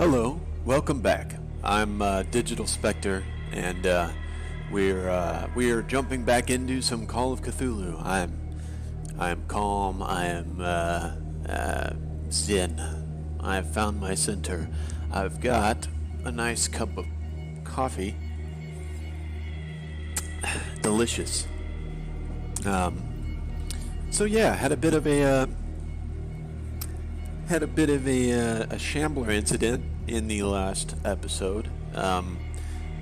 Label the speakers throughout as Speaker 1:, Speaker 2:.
Speaker 1: Hello, welcome back. I'm Digital Spectre, and we're jumping back into some Call of Cthulhu. I'm calm. I am zen. I have found my center. I've got a nice cup of coffee. Delicious. So yeah, had a bit of a shambler incident in the last episode.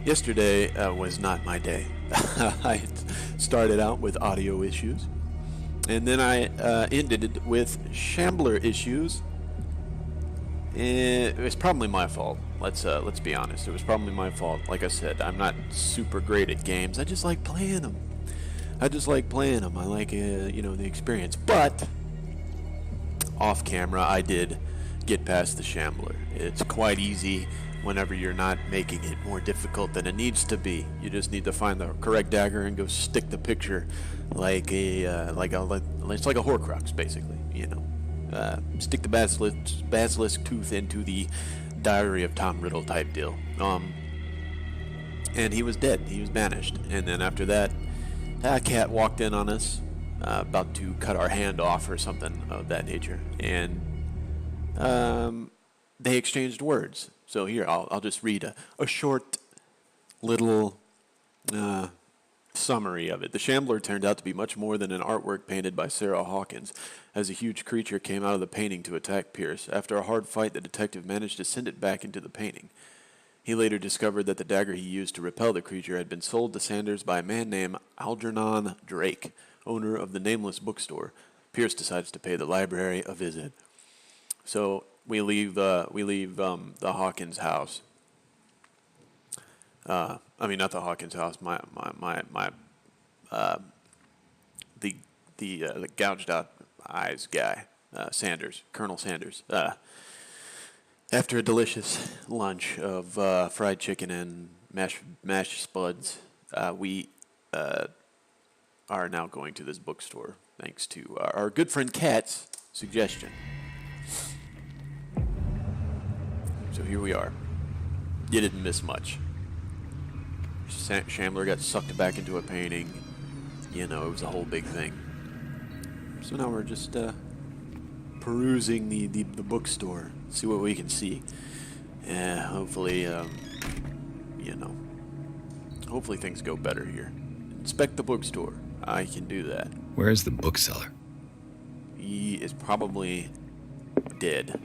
Speaker 1: Yesterday was not my day. I started out with audio issues, and then I ended it with shambler issues. It was probably my fault. Let's be honest. It was probably my fault. Like I said, I'm not super great at games. I just like playing them. I like the experience. But off camera, I did get past the shambler. It's quite easy whenever you're not making it more difficult than it needs to be. You just need to find the correct dagger and go stick the picture it's like a Horcrux, basically. Stick the basilisk tooth into the Diary of Tom Riddle type deal. And he was dead. He was banished. And then after that, a cat walked in on us, about to cut our hand off or something of that nature, and they exchanged words. So here, I'll just read a short little summary of it. The shambler turned out to be much more than an artwork painted by Sarah Hawkins, as a huge creature came out of the painting to attack Pierce. After a hard fight, the detective managed to send it back into the painting. He later discovered that the dagger he used to repel the creature had been sold to Sanders by a man named Algernon Drake, owner of the nameless bookstore. Pierce decides to pay the library a visit. So we leave the Hawkins house. Not the Hawkins house. The gouged out eyes guy, Sanders, Colonel Sanders. After a delicious lunch of fried chicken and mashed spuds, we are now going to this bookstore, thanks to our good friend Kat's suggestion. So here we are. You didn't miss much. Shambler got sucked back into a painting. It was a whole big thing. So now we're just perusing the bookstore, see what we can see. Hopefully things go better here. Inspect the bookstore. I can do that.
Speaker 2: Where's the bookseller?
Speaker 1: He is probably dead.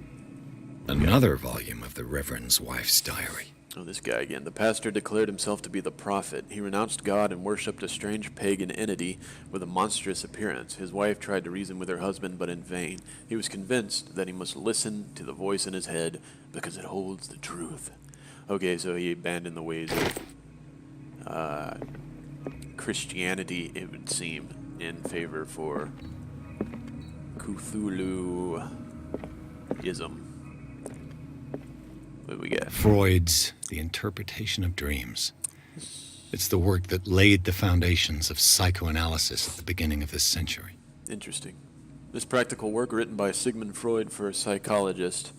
Speaker 2: Another volume of the Reverend's wife's diary.
Speaker 1: Oh, this guy again. The pastor declared himself to be the prophet. He renounced God and worshipped a strange pagan entity with a monstrous appearance. His wife tried to reason with her husband, but in vain. He was convinced that he must listen to the voice in his head because it holds the truth. Okay, so he abandoned the ways of Christianity, it would seem, in favor for Cthulhu-ism. What do we get?
Speaker 2: Freud's The Interpretation of Dreams. It's the work that laid the foundations of psychoanalysis at the beginning of this century.
Speaker 1: Interesting. This practical work, written by Sigmund Freud for a psychologist,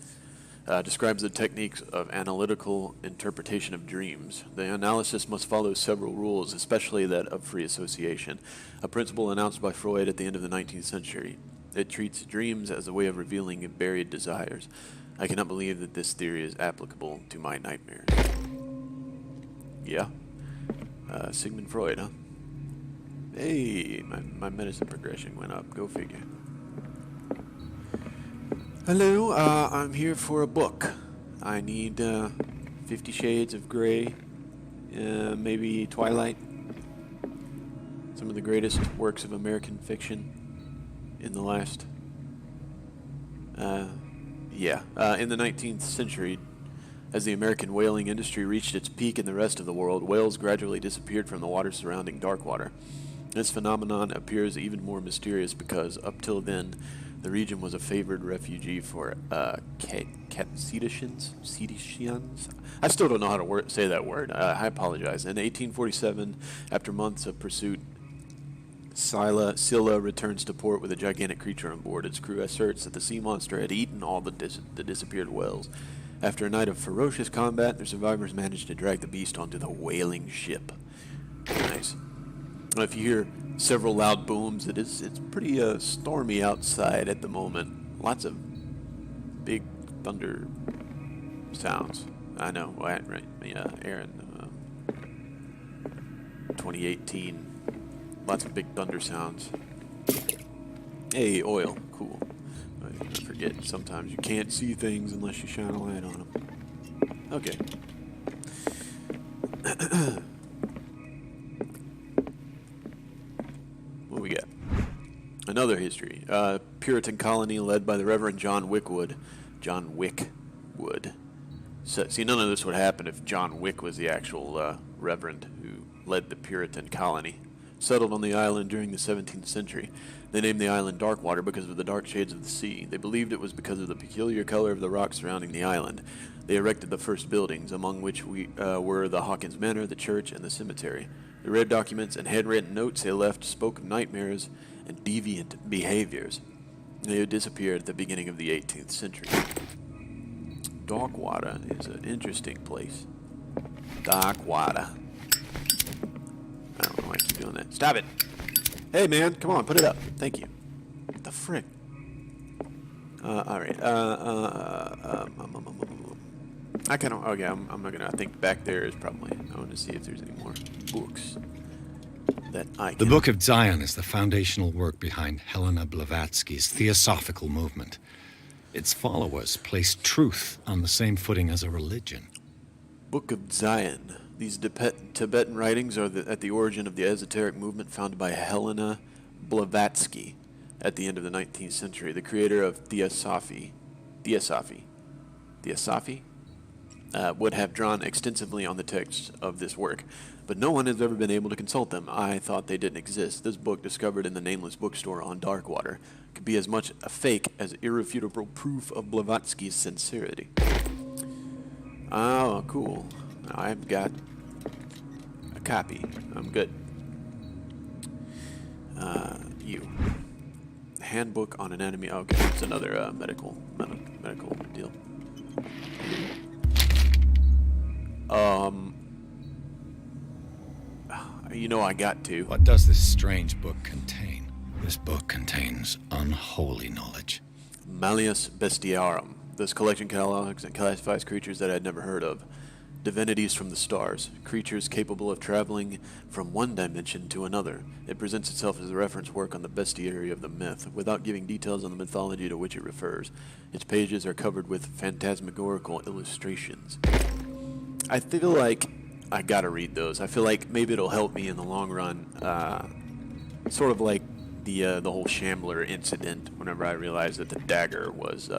Speaker 1: describes the techniques of analytical interpretation of dreams. The analysis must follow several rules, especially that of free association, a principle announced by Freud at the end of the 19th century. It treats dreams as a way of revealing buried desires. I cannot believe that this theory is applicable to my nightmares. Yeah. Sigmund Freud, huh? Hey, my medicine progression went up. Go figure. Hello, I'm here for a book. I need 50 Shades of Grey, maybe Twilight. Some of the greatest works of American fiction in the last... in the 19th century, as the American whaling industry reached its peak in the rest of the world, whales gradually disappeared from the water surrounding Darkwater. This phenomenon appears even more mysterious because, up till then, the region was a favored refugee for cetaceans. I still don't know how to say that word. I apologize. In 1847, after months of pursuit, Scylla returns to port with a gigantic creature on board. Its crew asserts that the sea monster had eaten all the disappeared whales. After a night of ferocious combat, the survivors managed to drag the beast onto the whaling ship. Nice. If you hear several loud booms, it's pretty stormy outside at the moment. Lots of big thunder sounds. I know, right? Yeah, Aaron. 2018. Lots of big thunder sounds. Hey, oil. Cool. I forget, sometimes you can't see things unless you shine a light on them. Okay. What we got? Another history. Puritan colony led by the Reverend John Wickwood. John Wickwood. So, see, none of this would happen if John Wick was the actual Reverend who led the Puritan colony. Settled on the island during the 17th century. They named the island Darkwater because of the dark shades of the sea. They believed it was because of the peculiar color of the rocks surrounding the island. They erected the first buildings, among which were the Hawkins Manor, the church, and the cemetery. The red documents and handwritten notes they left spoke of nightmares and deviant behaviors. They had disappeared at the beginning of the 18th century. Darkwater is an interesting place. Darkwater. I don't know why I keep doing that. Stop it! Hey man, come on, put it up. Thank you. What the frick? Alright. I kind of... Okay, I'm not gonna... I think back there is probably... I want to see if there's any more books that I can...
Speaker 2: The Book of Zion is the foundational work behind Helena Blavatsky's Theosophical movement. Its followers place truth on the same footing as a religion.
Speaker 1: Book of Zion. These Tibetan writings are at the origin of the esoteric movement founded by Helena Blavatsky at the end of the 19th century, the creator of Theosophy would have drawn extensively on the texts of this work, but no one has ever been able to consult them. I thought they didn't exist. This book, discovered in the nameless bookstore on Darkwater, could be as much a fake as irrefutable proof of Blavatsky's sincerity. Oh, cool. I've got a copy. I'm good. You. Handbook on Anatomy. Okay, it's another medical deal. You know I got to.
Speaker 2: What does this strange book contain? This book contains unholy knowledge.
Speaker 1: Malleus Bestiarum. This collection catalogs and classifies creatures that I had never heard of. Divinities from the stars, creatures capable of traveling from one dimension to another. It presents itself as a reference work on the bestiary of the myth, without giving details on the mythology to which it refers. Its pages are covered with phantasmagorical illustrations. I feel like I gotta read those. I feel like maybe it'll help me in the long run. Sort of like the whole Shambler incident, whenever I realized that the dagger was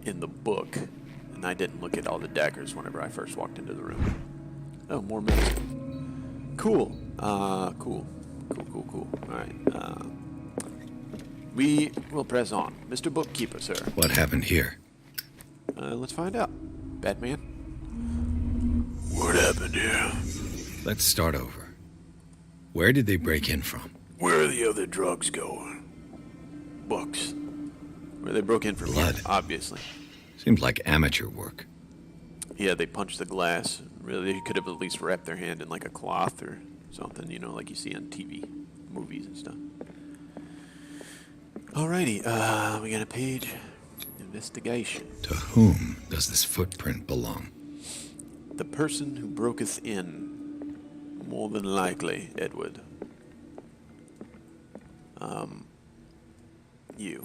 Speaker 1: in the book. And I didn't look at all the daggers whenever I first walked into the room. Oh, more medicine. Cool. Cool. Alright. We will press on. Mr. Bookkeeper, sir.
Speaker 2: What happened here?
Speaker 1: Let's find out. Batman? What happened here?
Speaker 2: Let's start over. Where did they break in from?
Speaker 1: Where are the other drugs going? Books. Where they broke in from
Speaker 2: Blood.
Speaker 1: here, obviously.
Speaker 2: Seems like amateur work.
Speaker 1: Yeah, they punched the glass. Really, they could have at least wrapped their hand in like a cloth or something, you know, like you see on TV, movies and stuff. Alrighty, we got a page. Investigation.
Speaker 2: To whom does this footprint belong?
Speaker 1: The person who broketh in. More than likely, Edward. You.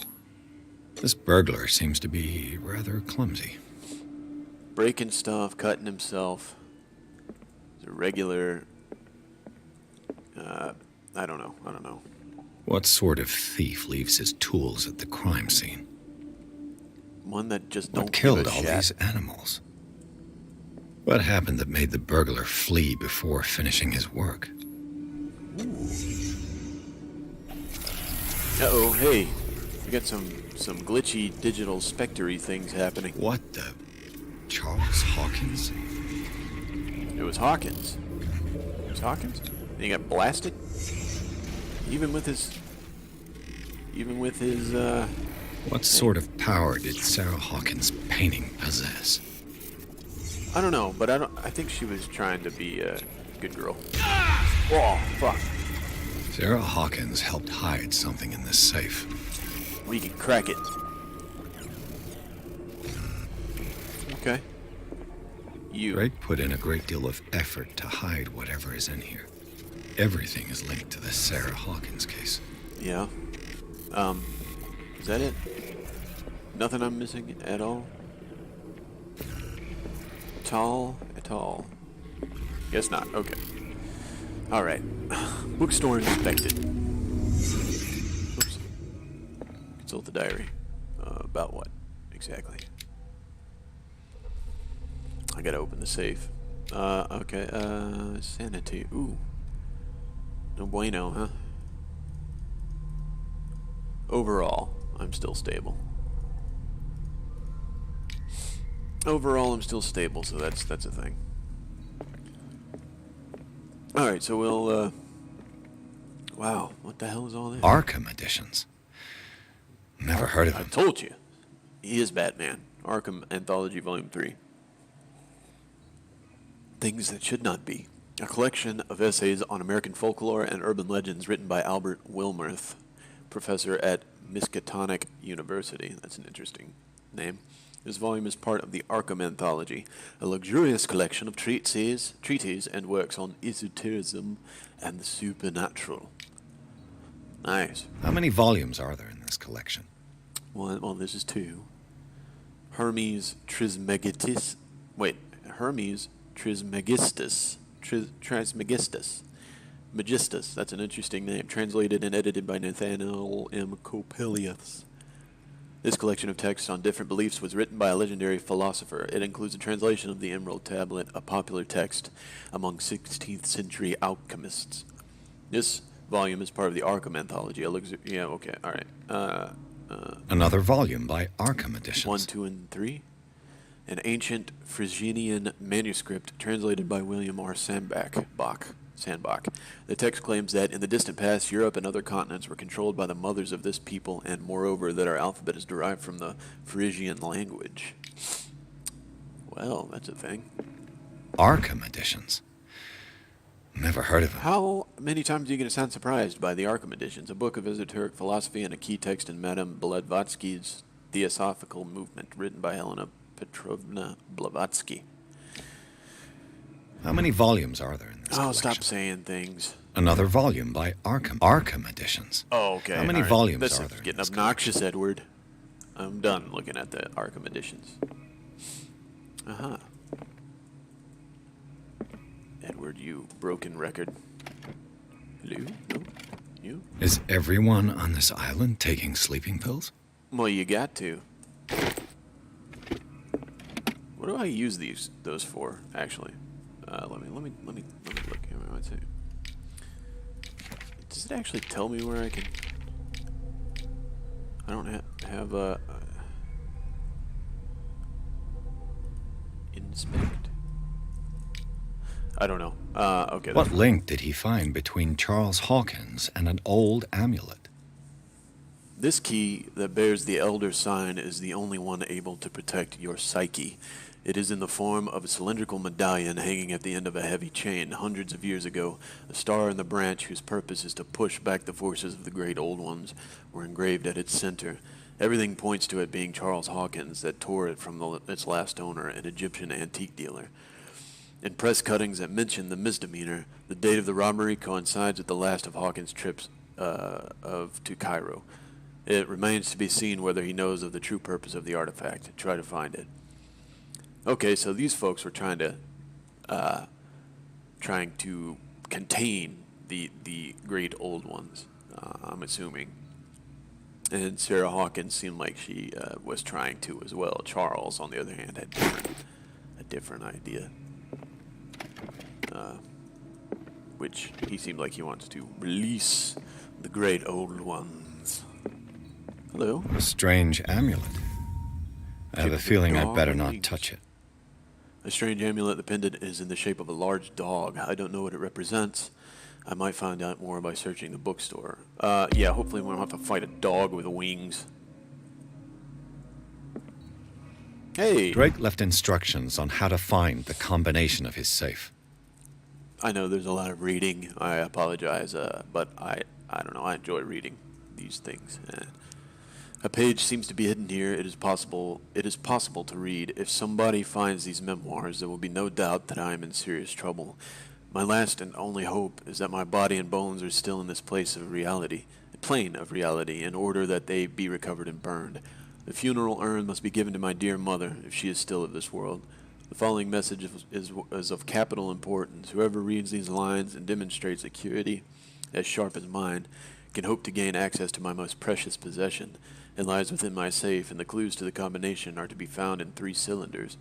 Speaker 2: This burglar seems to be rather clumsy.
Speaker 1: Breaking stuff, cutting himself. It's a regular... I don't know.
Speaker 2: What sort of thief leaves his tools at the crime scene?
Speaker 1: One that just don't
Speaker 2: What killed
Speaker 1: give a
Speaker 2: all
Speaker 1: shit.
Speaker 2: these animals? What happened that made the burglar flee before finishing his work?
Speaker 1: Uh-oh, hey. We got some glitchy digital Spectre-y things happening.
Speaker 2: What the... Charles Hawkins?
Speaker 1: It was Hawkins. It was Hawkins? And he got blasted? Even with his...
Speaker 2: What sort of power did Sarah Hawkins' painting possess?
Speaker 1: I don't know, but I think she was trying to be a good girl. Oh, fuck.
Speaker 2: Sarah Hawkins helped hide something in this safe.
Speaker 1: We can crack it. Okay. You.
Speaker 2: Drake put in a great deal of effort to hide whatever is in here. Everything is linked to this Sarah Hawkins case.
Speaker 1: Yeah. Is that it? Nothing I'm missing at all? At all? Guess not. Okay. Alright. Bookstore inspected. Oops. Consult the diary. About what? Exactly. I gotta open the safe. Okay, sanity. Ooh. No bueno, huh? Overall, I'm still stable. Overall, I'm still stable, so that's a thing. Alright, so we'll, wow, what the hell is all this?
Speaker 2: Arkham editions. Never heard of
Speaker 1: I
Speaker 2: him.
Speaker 1: told you. He is Batman. Arkham Anthology Volume 3. Things That Should Not Be. A collection of essays on American folklore and urban legends written by Albert Wilmarth, professor at Miskatonic University. That's an interesting name. This volume is part of the Arkham Anthology, a luxurious collection of treatises and works on esotericism and the supernatural. Nice.
Speaker 2: How many volumes are there in this collection?
Speaker 1: Well, this is 2. Hermes Trismegistus. Wait, Hermes Trismegistus. Trismegistus. Magistus. That's an interesting name. Translated and edited by Nathaniel M. Coppelius. This collection of texts on different beliefs was written by a legendary philosopher. It includes a translation of the Emerald Tablet, a popular text among 16th century alchemists. This volume is part of the Arkham Anthology. Yeah, okay, alright.
Speaker 2: Another volume by Arkham editions.
Speaker 1: 1, 2, and 3. An ancient Phrygian manuscript translated by William R. Sandbach. The text claims that in the distant past, Europe and other continents were controlled by the mothers of this people, and moreover, that our alphabet is derived from the Phrygian language. Well, that's a thing.
Speaker 2: Arkham editions. Never heard of him.
Speaker 1: How many times are you going to sound surprised by the Arkham editions? A book of esoteric philosophy and a key text in Madame Blavatsky's Theosophical Movement, written by Helena Petrovna Blavatsky.
Speaker 2: How many volumes are there in this collection?
Speaker 1: Stop saying things.
Speaker 2: Another volume by Arkham editions.
Speaker 1: Oh, okay.
Speaker 2: How many
Speaker 1: all right.
Speaker 2: volumes
Speaker 1: This
Speaker 2: are
Speaker 1: is
Speaker 2: there?
Speaker 1: getting obnoxious, Edward. I'm done looking at the Arkham editions. Uh-huh. Edward, you broken record. Hello? No? You?
Speaker 2: Is everyone on this island taking sleeping pills?
Speaker 1: Well, you got to. What do I use those for, actually? Let me look here. Let's see. Does it actually tell me where I can? I don't have a inspect. I don't know. Okay.
Speaker 2: What link did he find between Charles Hawkins and an old amulet?
Speaker 1: This key that bears the Elder Sign is the only one able to protect your psyche. It is in the form of a cylindrical medallion hanging at the end of a heavy chain. Hundreds of years ago, a star and the branch whose purpose is to push back the forces of the great old ones were engraved at its center. Everything points to it being Charles Hawkins that tore it from its last owner, an Egyptian antique dealer. In press cuttings that mention the misdemeanor, the date of the robbery coincides with the last of Hawkins' trips to Cairo. It remains to be seen whether he knows of the true purpose of the artifact. Try to find it. Okay, so these folks were trying to contain the great old ones, I'm assuming. And Sarah Hawkins seemed like she was trying to as well. Charles, on the other hand, had a different idea. Which he seemed like he wants to release the great old ones. Hello?
Speaker 2: A strange amulet. I have a feeling I'd better not touch it.
Speaker 1: A strange amulet. The pendant is in the shape of a large dog. I don't know what it represents. I might find out more by searching the bookstore. Yeah, hopefully we don't have to fight a dog with wings. Hey!
Speaker 2: Drake left instructions on how to find the combination of his safe.
Speaker 1: I know there's a lot of reading. I apologize, but I don't know. I enjoy reading these things. A page seems to be hidden here. It is possible to read. If somebody finds these memoirs, there will be no doubt that I am in serious trouble. My last and only hope is that my body and bones are still in this plane of reality, in order that they be recovered and burned. The funeral urn must be given to my dear mother, if she is still of this world. The following message is of capital importance. Whoever reads these lines and demonstrates acuity as sharp as mine can hope to gain access to my most precious possession. It lies within my safe, and the clues to the combination are to be found in 3 cylinders,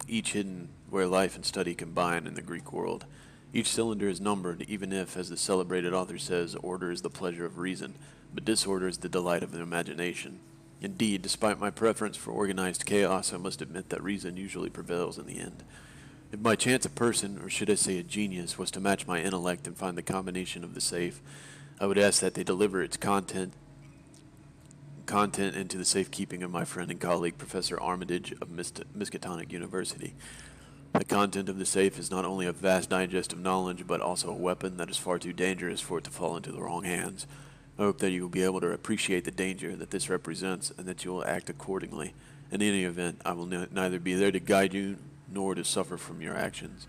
Speaker 1: each hidden where life and study combine in the Greek world. Each cylinder is numbered, even if, as the celebrated author says, order is the pleasure of reason, but disorder is the delight of the imagination. Indeed, despite my preference for organized chaos, I must admit that reason usually prevails in the end. If by chance a person, or should I say a genius, was to match my intellect and find the combination of the safe, I would ask that they deliver its content into the safekeeping of my friend and colleague, Professor Armitage of Miskatonic University. The content of the safe is not only a vast digest of knowledge, but also a weapon that is far too dangerous for it to fall into the wrong hands. I hope that you will be able to appreciate the danger that this represents, and that you will act accordingly. In any event, I will neither be there to guide you, nor to suffer from your actions.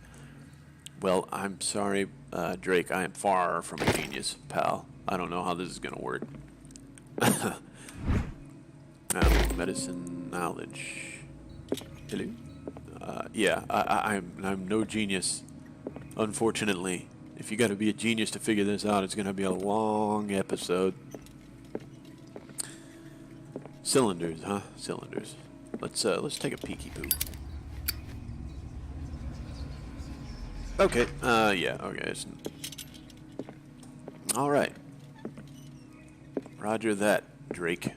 Speaker 1: Well, I'm sorry, Drake, I am far from a genius, pal. I don't know how this is going to work. Medicine knowledge. Hello? Yeah, I'm no genius. Unfortunately, if you got to be a genius to figure this out, it's going to be a long episode. Cylinders, huh? Cylinders. Let's take a peeky poo. Okay. Yeah. Okay. All right. Roger that, Drake.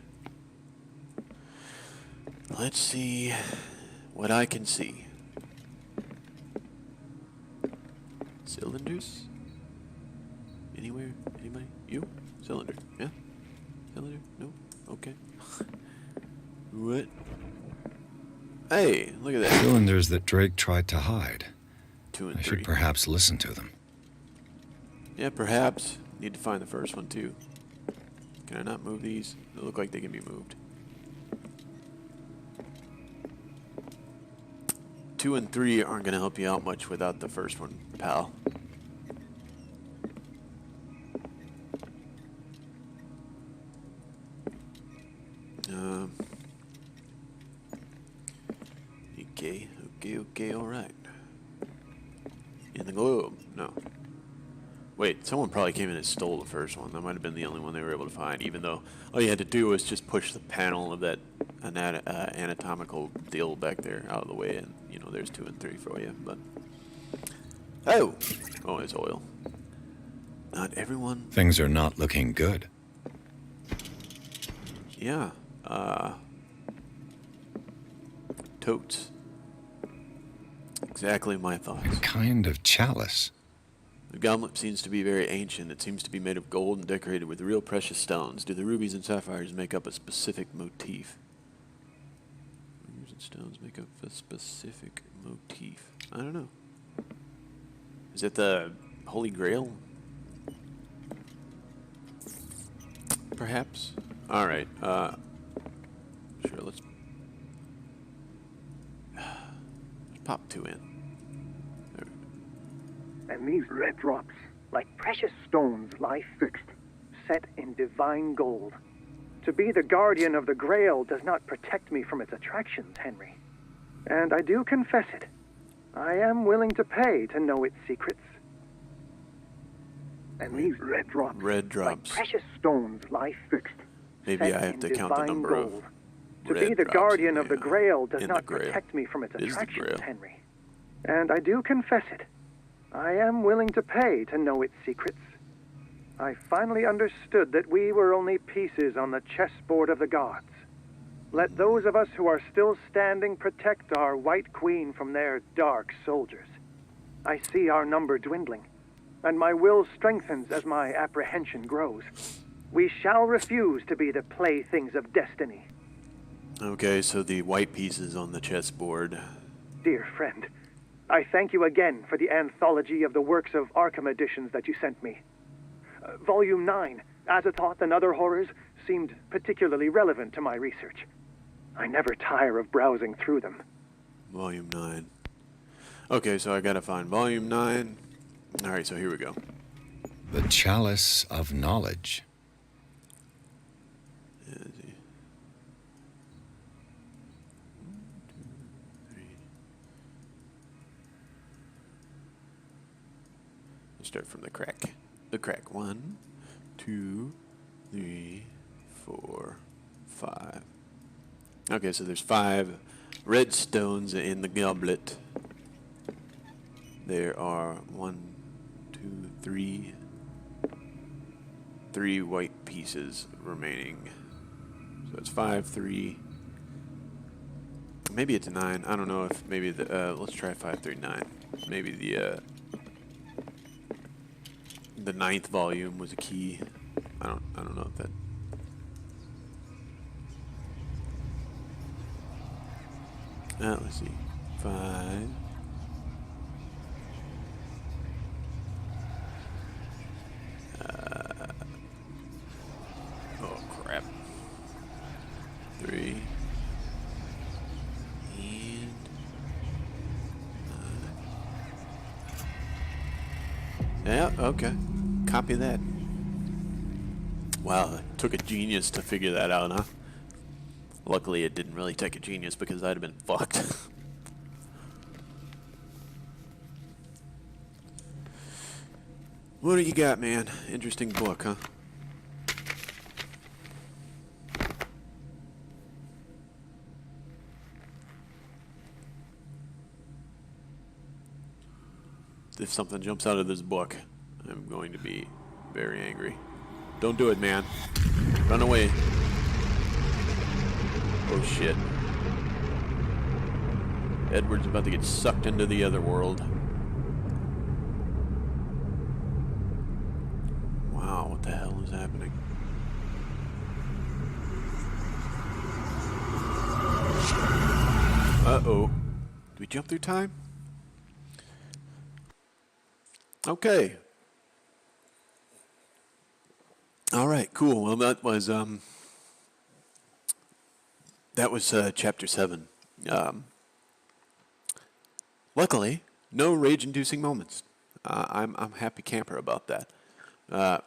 Speaker 1: Let's see what I can see. Cylinders? Anywhere? Anybody? You? Cylinder? Yeah? Cylinder? No? Okay. What? Hey, look at that.
Speaker 2: Cylinders that Drake tried to hide.
Speaker 1: 2 and 3.
Speaker 2: I should perhaps listen to them.
Speaker 1: Yeah, perhaps. Need to find the first one, too. Can I not move these? They look like they can be moved. 2 and 3 aren't going to help you out much without the first one, pal. Okay, alright. In the globe. No. Wait, someone probably came in and stole the first one. That might have been the only one they were able to find, even though all you had to do was just push the panel of that anatomical deal back there out of the way, and, you know, there's 2 and 3 for you, but... Oh! Oh, it's oil. Not everyone...
Speaker 2: Things are not looking good.
Speaker 1: Yeah, totes. Exactly my thoughts.
Speaker 2: A kind of chalice.
Speaker 1: The goblet seems to be very ancient. It seems to be made of gold and decorated with real precious stones. Do the rubies and sapphires make up a specific motif? Rubies and stones make up a specific motif. I don't know. Is it the Holy Grail? Perhaps? Alright, sure, let's pop 2 in. There.
Speaker 3: And these red drops, like precious stones, lie fixed, set in divine gold. To be the guardian of the Grail does not protect me from its attractions, Henry. And I do confess it. I am willing to pay to know its secrets. And these red drops, like precious stones, lie fixed.
Speaker 1: Maybe I have to count the number
Speaker 3: gold. To be the guardian of the Grail does not protect me from its attractions, Henry. And I do confess it. I am willing to pay to know its secrets. I finally understood that we were only pieces on the chessboard of the gods. Let those of us who are still standing protect our White Queen from their dark soldiers. I see our number dwindling, and my will strengthens as my apprehension grows. We shall refuse to be the playthings of destiny.
Speaker 1: Okay, so the white pieces on the chessboard.
Speaker 3: Dear friend, I thank you again for the anthology of the works of Arkham editions that you sent me. Volume 9, Azathoth and Other Horrors, seemed particularly relevant to my research. I never tire of browsing through them.
Speaker 1: Volume 9. Okay, so I gotta find Volume 9. Alright, so here we go.
Speaker 2: The Chalice of Knowledge.
Speaker 1: Start from the crack. The crack. 1, 2, 3, 4, 5. Okay, so there's 5 red stones in the goblet. There are 1, 2, 3 white pieces remaining. So it's 5, 3. Maybe it's 9. I don't know if maybe the let's try 5, 3, 9. Maybe the 9th volume was a key. I don't know if that. Let's see. 5. Oh crap. 3. And yeah, okay. Copy that. Wow, it took a genius to figure that out, huh? Luckily, it didn't really take a genius because I'd have been fucked. What do you got, man? Interesting book, huh? If something jumps out of this book, I'm going to be very angry. Don't do it, man. Run away. Oh shit. Edward's about to get sucked into the other world. Wow, what the hell is happening? Uh-oh. Did we jump through time? Okay. All right, cool. Well, that was chapter 7. Luckily, no rage-inducing moments. I'm happy camper about that. I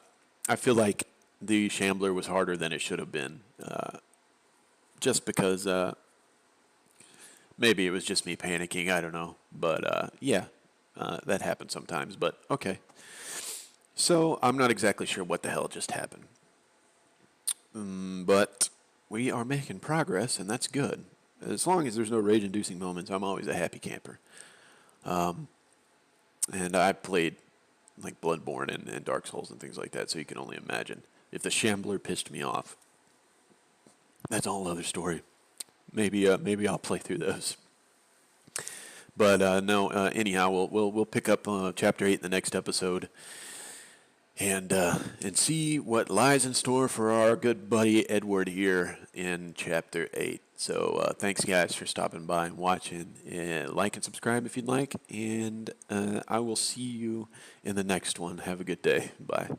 Speaker 1: feel like the Shambler was harder than it should have been, just because maybe it was just me panicking. I don't know, but yeah, that happens sometimes. But okay. So, I'm not exactly sure what the hell just happened. But we are making progress, and that's good. As long as there's no rage-inducing moments, I'm always a happy camper. And I played like Bloodborne and Dark Souls and things like that, so you can only imagine. If the Shambler pissed me off, that's a whole other story. Maybe I'll play through those. But no. Anyhow, we'll pick up chapter 8 in the next episode. And see what lies in store for our good buddy Edward here in Chapter 8. So thanks, guys, for stopping by and watching. Like and subscribe if you'd like. And I will see you in the next one. Have a good day. Bye.